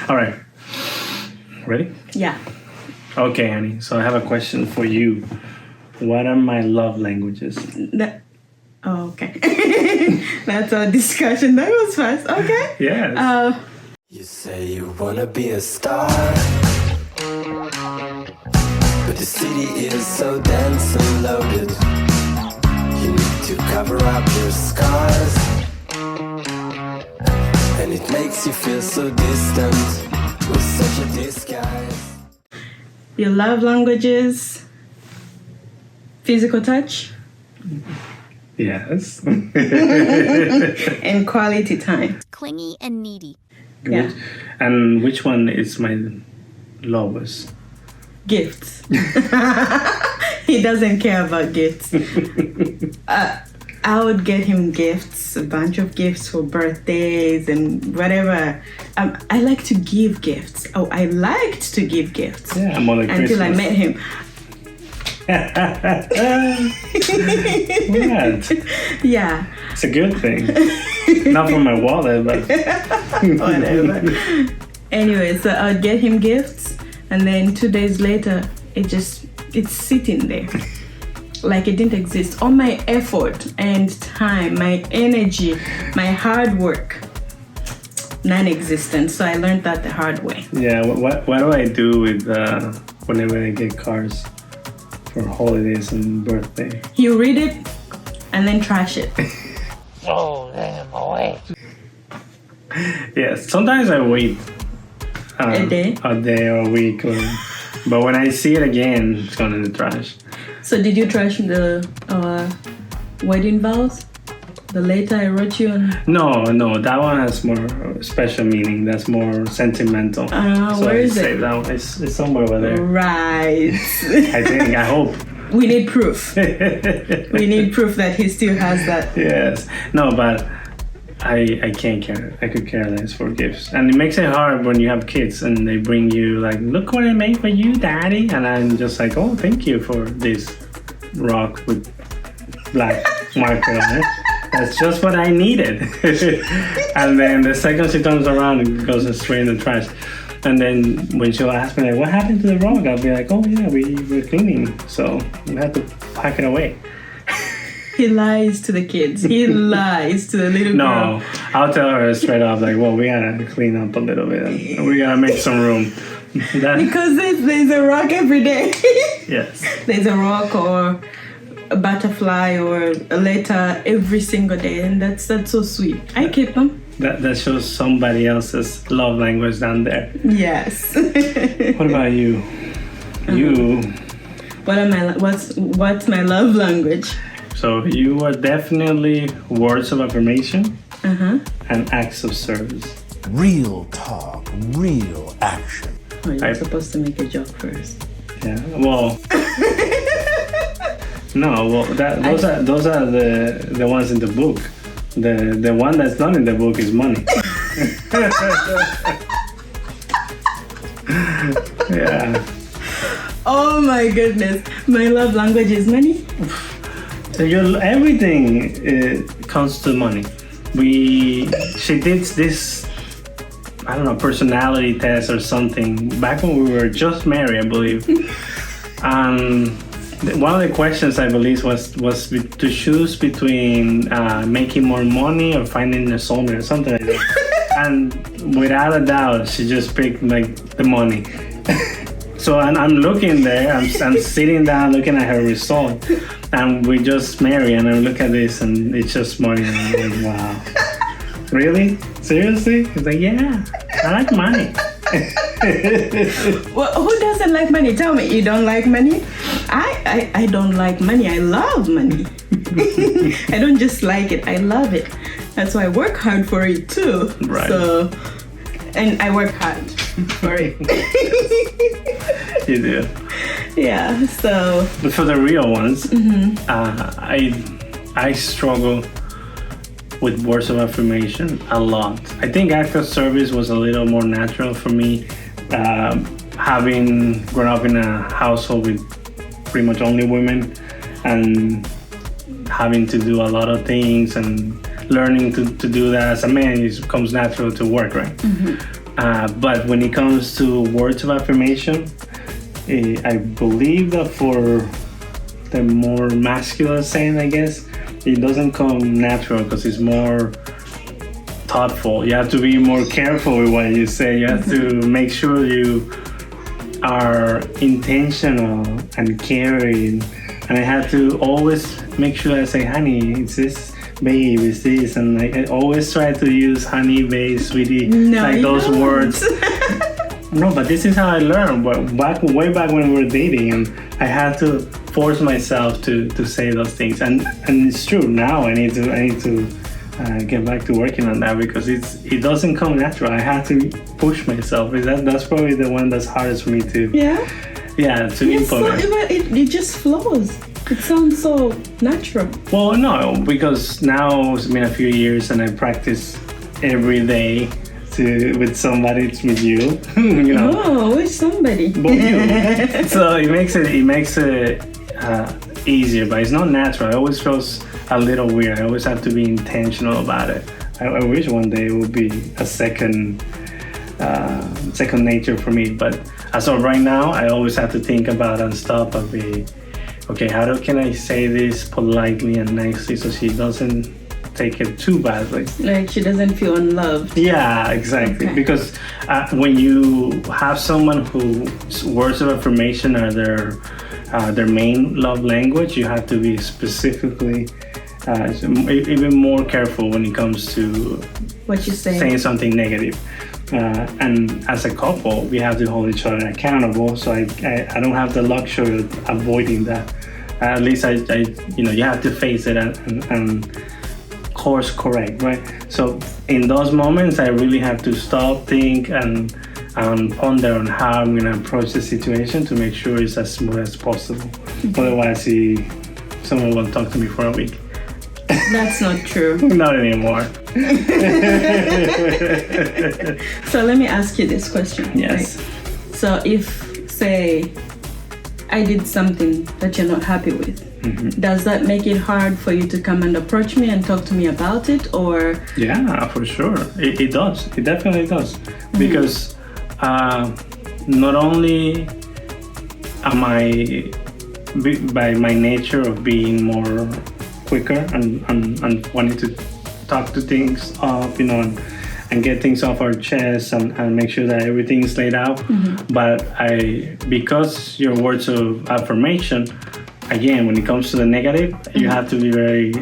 All right. Ready? Yeah. Okay, Annie. So I have a question for you. What are my love languages? Okay. That's our discussion. That was fast. Okay. Yes. You say you wanna be a star, but the city is so dense and loaded. You need to cover up your scars, and it makes you feel so distant with such a disguise. Your love languages, physical touch, Yes. and quality time. Clingy and needy. Yeah. And which one is my lowest? Gifts. He doesn't care about gifts. I would get him gifts, a bunch of gifts for birthdays and whatever. I like to give gifts. Oh, I liked to give gifts. Yeah, more like until I Christmas. met him. What? Yeah, It's a good thing. Not for my wallet, but whatever. Anyway, so I'd get him gifts, and then 2 days later, it's sitting there. Like it didn't exist. All my effort and time, my energy, my hard work, non-existent. So I learned that the hard way. yeah. What do I do with whenever I get cards for holidays and birthday? You read it and then trash it. Oh, damn, boy. Yes. Sometimes I wait A day? or a week, but when I see it again, it's gone in the trash. So did you trash the wedding vows? The letter I wrote you on? No, that one has more special meaning. That's more sentimental. Where is save it? That one. It's somewhere over there. Right. I hope. We need proof. We need proof that he still has that. Yes. No, but I can't care. I could care less for gifts. And it makes it hard when you have kids and they bring you like, look what I made for you, Daddy. And I'm just like, oh, thank you for this rock with black marker on it. That's just what I needed. And then the second she turns around, it goes straight in the trash. And then when she'll ask me like, what happened to the rock? I'll be like, oh yeah, we were cleaning, so we had to pack it away. He lies to the kids. He lies to the little girl. No, I'll tell her straight up like, well, we gotta clean up a little bit. We gotta make some room. Because there's a rock every day. Yes. There's a rock or a butterfly or a letter every single day, and that's so sweet. I keep them. That shows somebody else's love language down there. Yes. What about you? You. What's my love language? So you are definitely words of affirmation and acts of service. Real talk, real action. Oh, you're supposed to make a joke first. Yeah. Well. No. Well, those are the ones in the book. The one that's not in the book is money. Yeah. Oh my goodness. My love language is money. Everything comes to money. She did this, I don't know, personality test or something back when we were just married, I believe. One of the questions I believe was to choose between making more money or finding a soulmate or something like that. And without a doubt, she just picked like the money. So I'm looking there, I'm sitting down looking at her result, and we just married, and I look at this and it's just money, and I'm like, wow. Really? Seriously? He's like, yeah, I like money. Well, who doesn't like money? Tell me, you don't like money? I don't like money. I love money. I don't just like it. I love it. That's why I work hard for it too. Right. So, and I work hard for it. You do. Yeah. So. But for the real ones, I struggle with words of affirmation a lot. I think act of service was a little more natural for me, having grown up in a household with pretty much only women and having to do a lot of things and learning to do that as a man, it comes natural to work, right? But when it comes to words of affirmation, I believe that for the more masculine saying, I guess, it doesn't come natural because it's more thoughtful. You have to be more careful with what you say. You have to make sure you are intentional and caring. And I have to always make sure I say, honey, it's this, babe, it's this. And I always try to use honey, babe, sweetie, like those don't. words. No, but this is how I learned. But way back when we were dating, and I had to force myself to say those things. And it's true. Now I need to get back to working on that because it doesn't come natural. I have to push myself. That's probably the one that's hardest for me to to implement. It just flows. It sounds so natural. Well, no, because now it's been a few years and I practice every day with somebody. It's with you, you know. Oh, with somebody. But you. So it makes it easier, but it's not natural. It always feels a little weird. I always have to be intentional about it. I wish one day it would be a second nature for me. But as of right now, I always have to think about and stop and be, okay, can I say this politely and nicely so she doesn't take it too badly? Like she doesn't feel unloved. Yeah, exactly. Okay. Because when you have someone whose words of affirmation are their main love language, you have to be specifically even more careful when it comes to what you say, saying something negative. And as a couple, we have to hold each other accountable. So I don't have the luxury of avoiding that. At least you have to face it and course correct, right? So in those moments, I really have to stop, think, and ponder on how I'm gonna approach the situation to make sure it's as smooth as possible. Otherwise, someone won't talk to me for a week. That's not true. Not anymore. So let me ask you this question. Yes. Right? So if, say, I did something that you're not happy with, does that make it hard for you to come and approach me and talk to me about it, or? Yeah, for sure. It does. It definitely does. Because not only am I, by my nature of being more quicker and wanting to talk to things up, and get things off our chest and make sure that everything is laid out. But because your words of affirmation, again, when it comes to the negative, you have to be very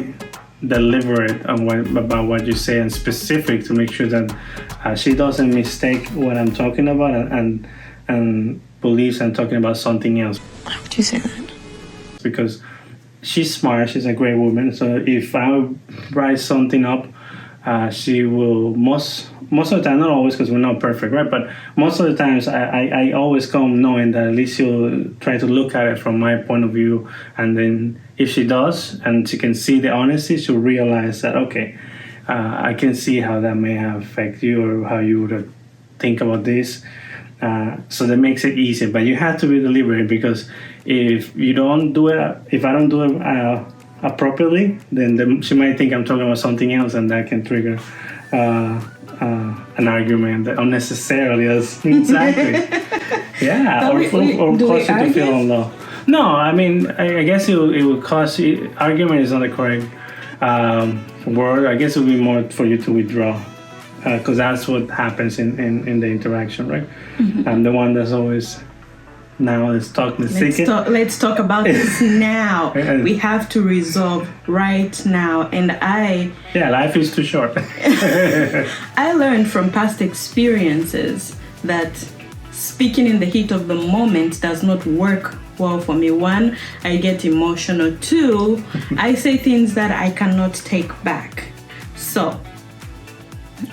deliberate about what you say and specific to make sure that she doesn't mistake what I'm talking about and believes I'm talking about something else. Why would you say that? Because she's smart, she's a great woman, so if I write something up, she will most of the time, not always because we're not perfect, right? But most of the times I always come knowing that at least she'll try to look at it from my point of view, and then if she does and she can see the honesty, she'll realize that, okay, I can see how that may have affected you or how you would think about this. So that makes it easier, but you have to be deliberate, because if I don't do it appropriately, then she might think I'm talking about something else, and that can trigger an argument that unnecessarily is exactly. Yeah, or cause you to feel unloved. No, I mean, I guess it will cause you, argument is not the correct word. I guess it would be more for you to withdraw, because that's what happens in the interaction, right? I'm the one that's always, now let's talk. Let's talk about this now. We have to resolve right now. And life is too short. I learned from past experiences that speaking in the heat of the moment does not work well for me. One, I get emotional. Two, I say things that I cannot take back. So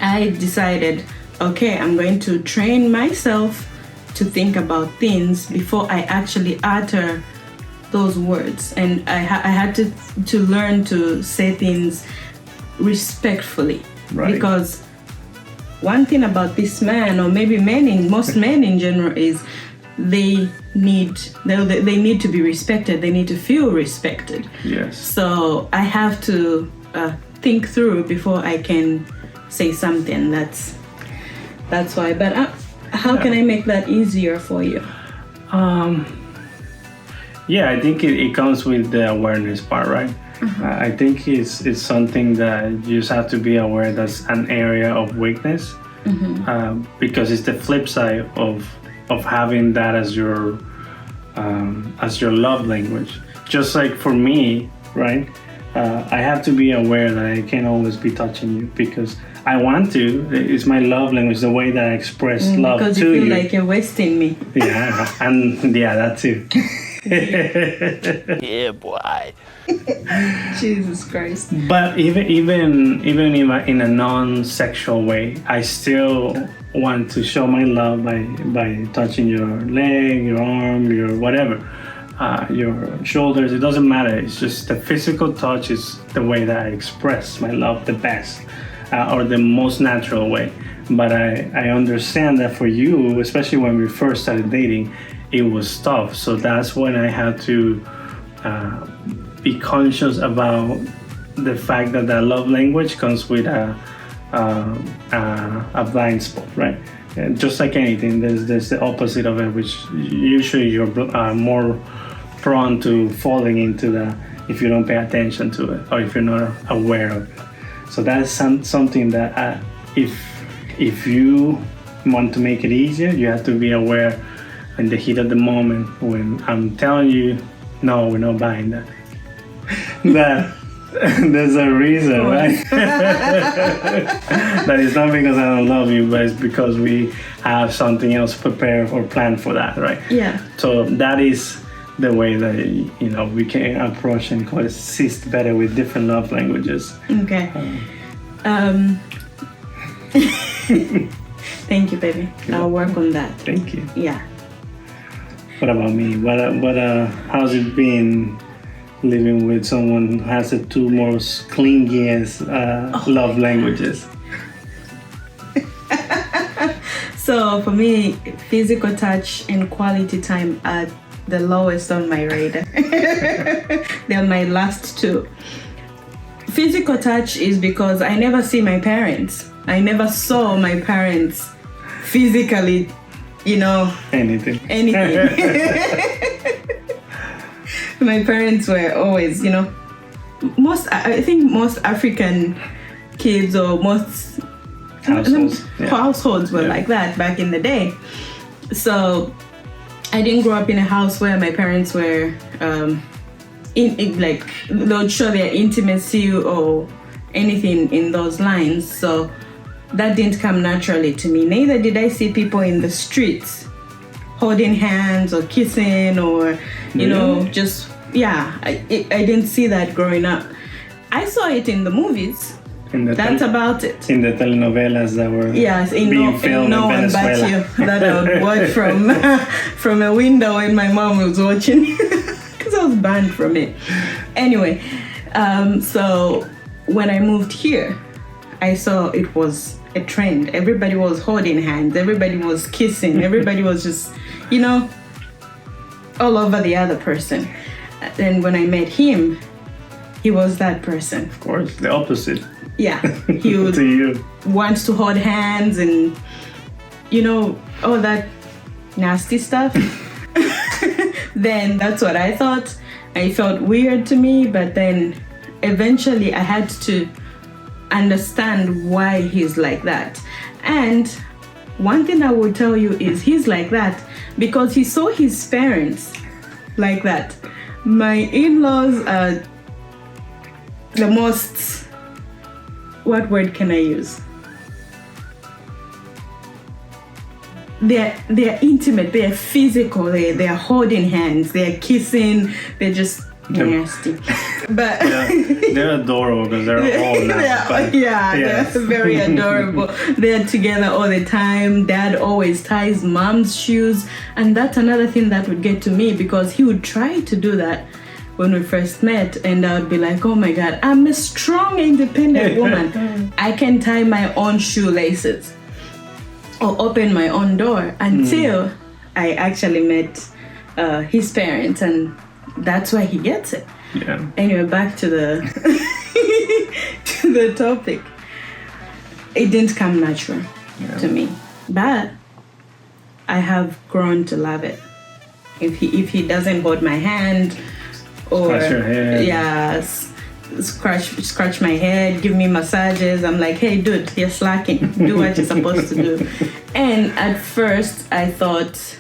I decided, okay, I'm going to train myself to think about things before I actually utter those words. And I had to learn to say things respectfully. Right. Because one thing about this man, or maybe most men in general, is they need to be respected. They need to feel respected. Yes. So I have to think through before I can say something that's That's why. But how can I make that easier for you? Yeah, I think it comes with the awareness part, right? I think it's something that you just have to be aware that's an area of weakness, because it's the flip side of having that as your love language. Just like for me, right? I have to be aware that I can't always be touching you because I want to. It's my love language, the way that I express love to you. Because you feel like you're wasting me. Yeah, and yeah, that too. Yeah, boy. Jesus Christ. But even in a non-sexual way, I still want to show my love by touching your leg, your arm, your whatever, your shoulders. It doesn't matter. It's just the physical touch is the way that I express my love the best, or the most natural way. But I understand that for you, especially when we first started dating, it was tough. So that's when I had to be conscious about the fact that love language comes with a blind spot, right? And just like anything, there's the opposite of it, which usually you're more prone to falling into that if you don't pay attention to it or if you're not aware of it. So that's something that if you want to make it easier, you have to be aware in the heat of the moment when I'm telling you, no, we're not buying that. That there's a reason, right? That is not because I don't love you, but it's because we have something else prepared or planned for that, right? Yeah. So that is the way that we can approach and coexist better with different love languages. Okay. Thank you, baby. I'll work on that. Thank you. Yeah. What about me? How's it been living with someone who has the two most clingiest love languages? So for me, physical touch and quality time are the lowest on my radar. They're my last two. Physical touch is because I never see my parents. I never saw my parents physically, Anything. My parents were always, I think most African kids or most households were like that back in the day. So I didn't grow up in a house where my parents were they would show their intimacy or anything in those lines. So that didn't come naturally to me. Neither did I see people in the streets holding hands or kissing or, just, I didn't see that growing up. I saw it in the movies. That's about it. In the telenovelas that were being filmed no in one Venezuela. but you that I would watch from a window when my mom was watching, because I was banned from it. Anyway, so when I moved here, I saw it was a trend. Everybody was holding hands. Everybody was kissing. Everybody was just, all over the other person. And when I met him, he was that person. Of course, the opposite. Yeah, he would to you. Want to hold hands and, all that nasty stuff. Then that's what I thought. It felt weird to me, but then eventually I had to understand why he's like that. And one thing I will tell you is he's like that because he saw his parents like that. My in-laws are the most, what word can I use? They're intimate, they're physical, they're holding hands, they're kissing, they're just nasty. But they're adorable because they're all nice. They're very adorable. They're together all the time. Dad always ties mom's shoes, and that's another thing that would get to me because he would try to do that when we first met, and I would be like, oh my God, I'm a strong, independent woman. I can tie my own shoelaces or open my own door until I actually met his parents, and that's why he gets it. Yeah. Anyway, back to the to the topic. It didn't come natural to me. But I have grown to love it. If he doesn't hold my hand or Scratch your head. scratch my head, give me massages, I'm like, hey dude, you're slacking. Do what you're supposed to do. And at first I thought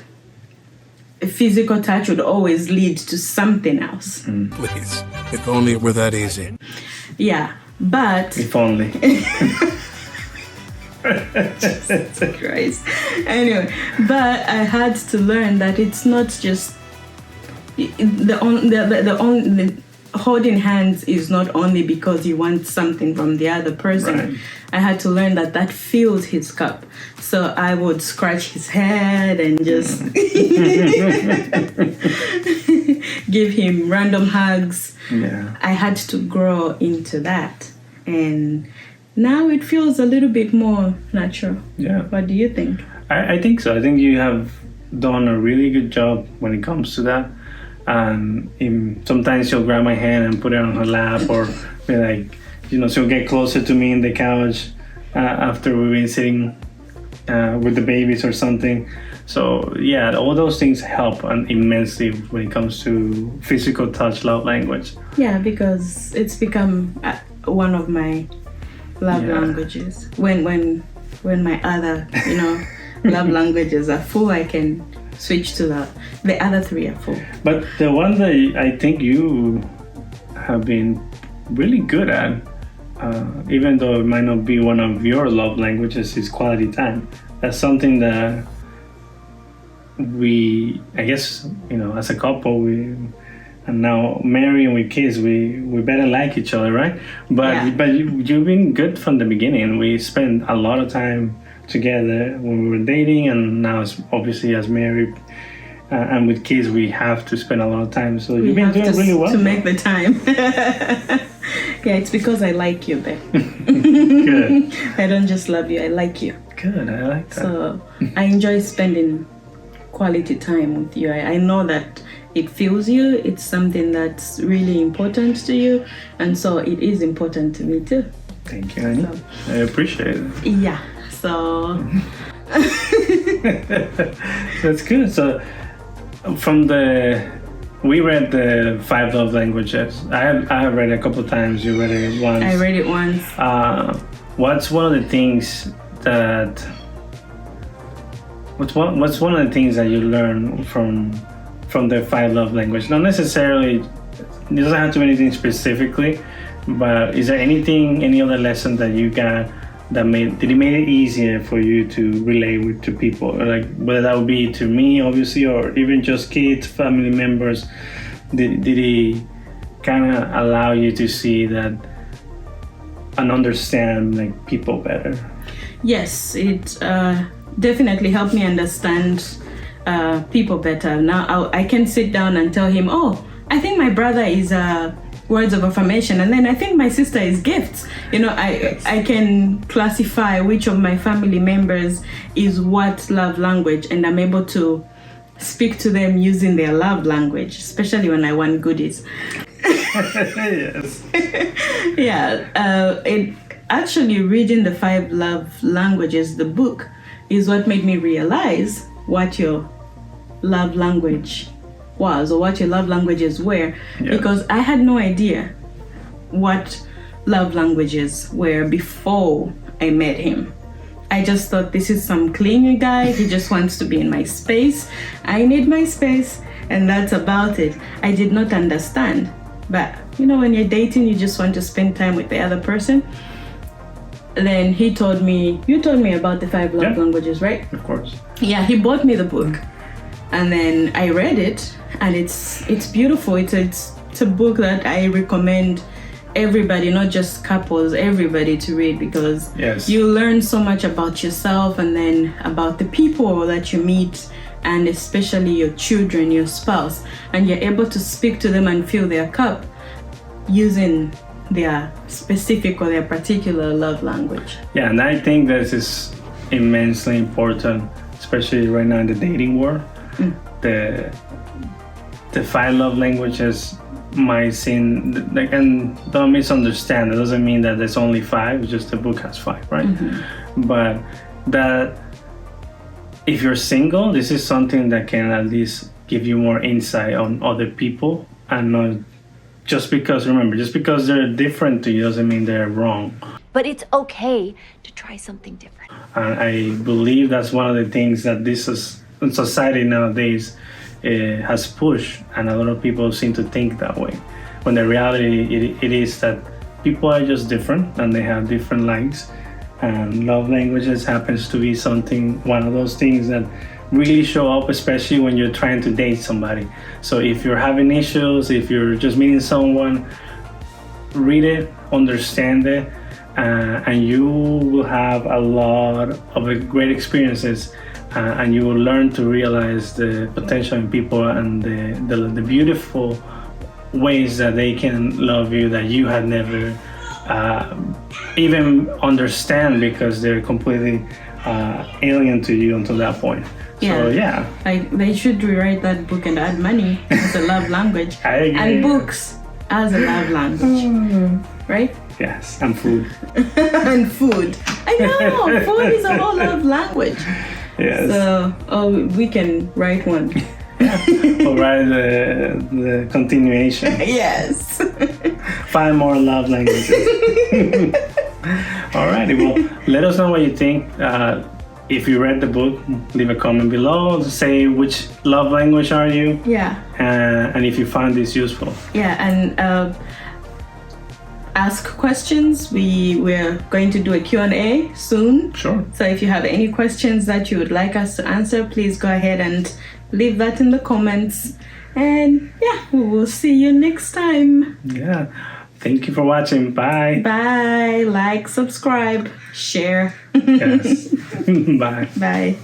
physical touch would always lead to something else. Please, if only it were that easy. Yeah, but If only. Christ. Anyway, but I had to learn that it's not just the holding hands is not only because you want something from the other person. Right. I had to learn that fills his cup. So I would scratch his head and just give him random hugs. Yeah. I had to grow into that. And now it feels a little bit more natural. Yeah. What do you think? I think so. I think you have done a really good job when it comes to that. And sometimes she'll grab my hand and put it on her lap, or be like, she'll get closer to me in the couch after we've been sitting with the babies or something. So yeah, all those things help immensely when it comes to physical touch love language. Yeah, because it's become one of my love Yeah. languages. When my other, love languages are full, I can switch to the other three are full. But the one that I think you have been really good at, even though it might not be one of your love languages, is quality time. That's something that we, I guess, as a couple, and now marrying with kids, we better like each other, right? But Yeah. but you've been good from the beginning. We spent a lot of time together when we were dating, and now obviously as married and with kids, we have to spend a lot of time. So you've been doing really well. to make the time. Yeah, it's because I like you, babe. Good. I don't just love you, I like you. Good. I like that. So I enjoy spending quality time with you. I know that it fills you. It's something that's really important to you, and so it is important to me too. Thank you, Annie. I appreciate it. Yeah. So That's good. So we read the 5 love languages. I have read it a couple of times. You read it once. I read it once. What's one of the things that you learn from the 5 love language? Not necessarily, it doesn't have to be anything specifically, but is there any other lesson that you got that made it easier for you to relate to people, like whether that would be to me, obviously, or even just kids, family members? Did he kind of allow you to see that and understand people better? Yes, it definitely helped me understand people better. Now I can sit down and tell him, oh, I think my brother is words of affirmation, and then I think my sister is gifts. I can classify which of my family members is what love language, and I'm able to speak to them using their love language, especially when I want goodies. Yes. Yeah, it actually reading the 5 love languages, the book, is what made me realize what your love language was, or what your love languages were. Yeah. Because I had no idea what love languages were before I met him. I just thought, this is some clingy guy, he just wants to be in my space. I need my space, and that's about it. I did not understand. But when you're dating, you just want to spend time with the other person. Then you told me about the 5 love languages, right? Of course. Yeah, he bought me the book, and then I read it, and it's beautiful. It's a book that I recommend everybody, not just couples, everybody to read, because Yes. you learn so much about yourself, and then about the people that you meet, and especially your children, your spouse, and you're able to speak to them and fill their cup using their specific or their particular love language. Yeah, and I think this is immensely important, especially right now in the dating world. The 5 love languages might seem and don't misunderstand. It doesn't mean that there's only 5. It's just the book has 5, right? But that if you're single, this is something that can at least give you more insight on other people, and not just because, remember, just because they're different to you doesn't mean they're wrong. But it's okay to try something different. And I believe that's one of the things that this is, society nowadays has pushed, and a lot of people seem to think that way. When the reality it is that people are just different and they have different likes. And love languages happens to be one of those things that really show up, especially when you're trying to date somebody. So if you're having issues, if you're just meeting someone, read it, understand it, and you will have a lot of great experiences, and you will learn to realize the potential in people and the beautiful ways that they can love you that you had never even understand, because they're completely alien to you until that point. So yeah, they should rewrite that book and add money as a love language. I agree. And books as a love language, right? Yes, and food. And food. I know, food is a whole love language. Yes. So we can write one. Or write the continuation. Yes. 5 more love languages. Alrighty, well, let us know what you think. If you read the book, leave a comment below. Say which love language are you. Yeah. And if you find this useful. Yeah, and ask questions. We're going to do a Q&A soon. Sure. So if you have any questions that you would like us to answer, please go ahead and leave that in the comments. And yeah, we will see you next time. Yeah. Thank you for watching. Bye. Bye. Like, subscribe, share. Yes. Bye. Bye.